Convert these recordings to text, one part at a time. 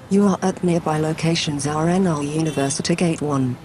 You are at nearby locations RNL University Gate 1.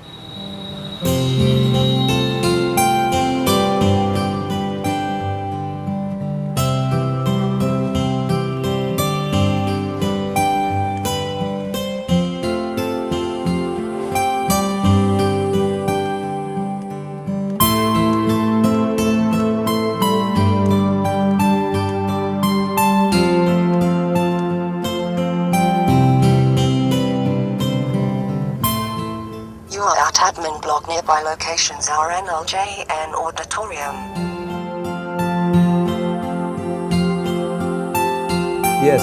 You are at admin block nearby locations RNLJN auditorium. Yes,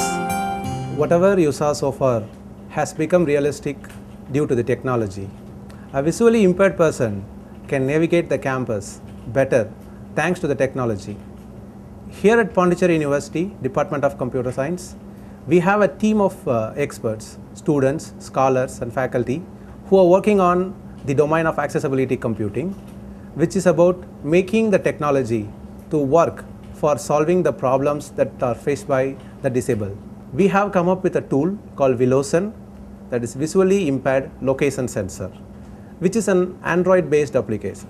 whatever you saw so far has become realistic due to the technology. A visually impaired person can navigate the campus better thanks to the technology. Here at Pondicherry University, Department of Computer Science, we have a team of experts, students, scholars and faculty who are working on the domain of accessibility computing, which is about making the technology to work for solving the problems that are faced by the disabled. We have come up with a tool called ViLoSen, that is Visually Impaired Location Sensor, which is an Android-based application.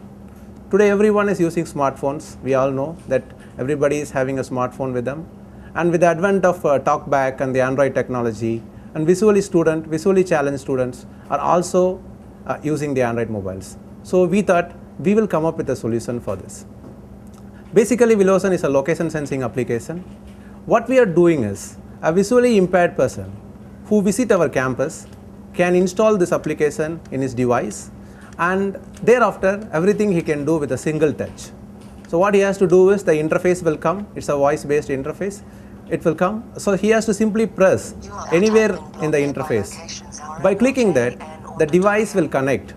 Today everyone is using smartphones. We all know that everybody is having a smartphone with them. And with the advent of TalkBack and the Android technology, and visually challenged students are also using the Android mobiles. So we thought we will come up with a solution for this. Basically, ViLoSen is a location sensing application. What we are doing is a visually impaired person who visit our campus can install this application in his device, and thereafter everything he can do with a single touch. So what he has to do is the interface will come. It's a voice-based interface. It will come. So he has to simply press anywhere in the interface. By clicking that, the device will connect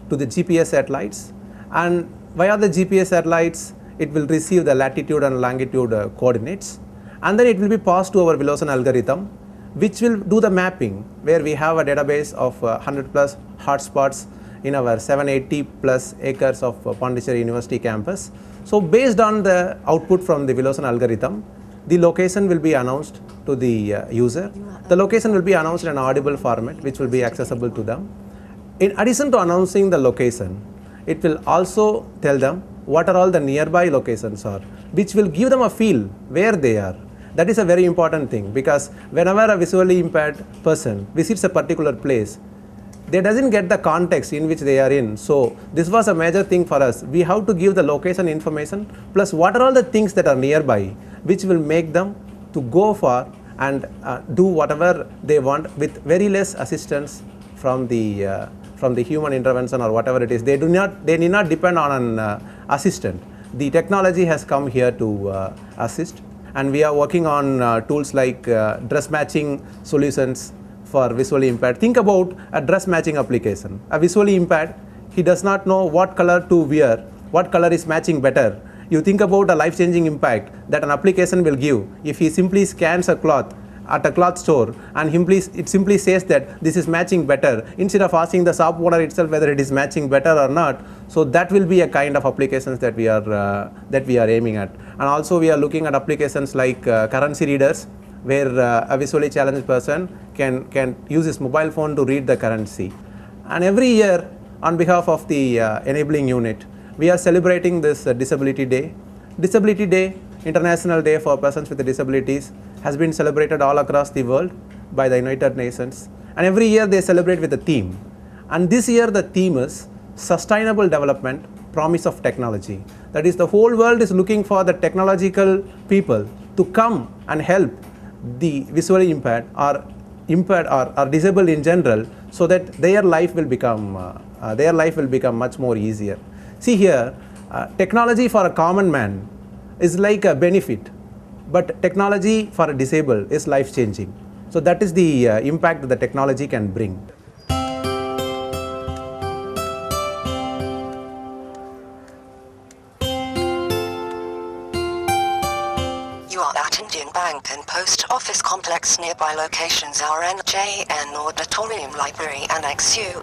to the GPS satellites, and via the GPS satellites, it will receive the latitude and longitude coordinates, and then it will be passed to our ViLoSen algorithm, which will do the mapping, where we have a database of 100 plus hotspots in our 780 plus acres of Pondicherry University Campus. So based on the output from the ViLoSen algorithm, the location will be announced to the user. The location will be announced in an audible format, which will be accessible to them. In addition to announcing the location, it will also tell them what are all the nearby locations are, which will give them a feel where they are. That is a very important thing, because whenever a visually impaired person visits a particular place, they doesn't get the context in which they are in. So this was a major thing for us. We have to give the location information plus what are all the things that are nearby, which will make them to go for and do whatever they want with very less assistance from the human intervention or whatever it is. They need not depend on an assistant. The technology has come here to assist, and we are working on tools like dress matching solutions for visually impaired. Think about a dress matching application. A visually impaired, he does not know what color to wear, what color is matching better. You think about a life-changing impact that an application will give if he simply scans a cloth at a cloth store and it simply says that this is matching better, instead of asking the shop owner itself whether it is matching better or not. So that will be a kind of applications that we are aiming at. And also we are looking at applications like currency readers, where a visually challenged person can use his mobile phone to read the currency. And every year, on behalf of the enabling unit, we are celebrating this Disability Day. Disability Day, International Day for Persons with Disabilities, has been celebrated all across the world by the United Nations. And every year they celebrate with a theme. And this year the theme is Sustainable Development, Promise of Technology. That is, the whole world is looking for the technological people to come and help the visually impaired or disabled in general, so that their life will become much more easier. See here, technology for a common man is like a benefit, but technology for a disabled is life-changing. So that is the impact that the technology can bring. You are at Indian Bank and Post Office Complex. Nearby locations are NJN Auditorium, Library Annex U.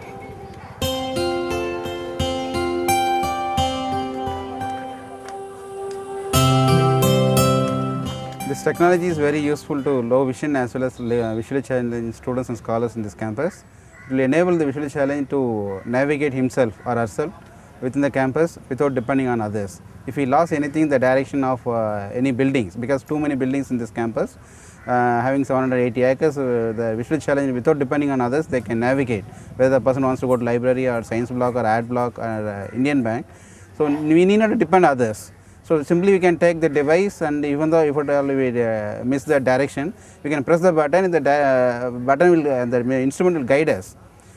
This technology is very useful to low vision as well as visually challenged students and scholars in this campus. It will enable the visually challenged to navigate himself or herself within the campus without depending on others. If he lost anything, the direction of any buildings, because too many buildings in this campus, having 780 acres, the visually challenged without depending on others, they can navigate whether the person wants to go to library or science block or art block or Indian bank. So we need not to depend on others. So simply we can take the device, and even though if we miss the direction, we can press the button, and the button will, the instrument will guide us.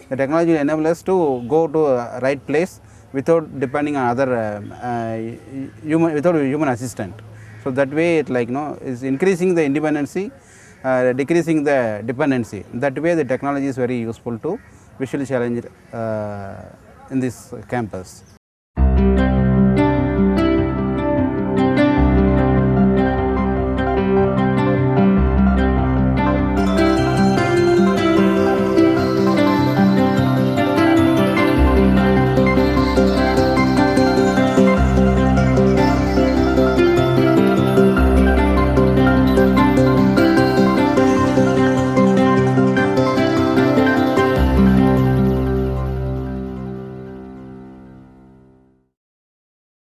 The technology will enable us to go to a right place without depending on other human assistant. So that way it is increasing the independency, decreasing the dependency. That way the technology is very useful to visually challenged in this campus.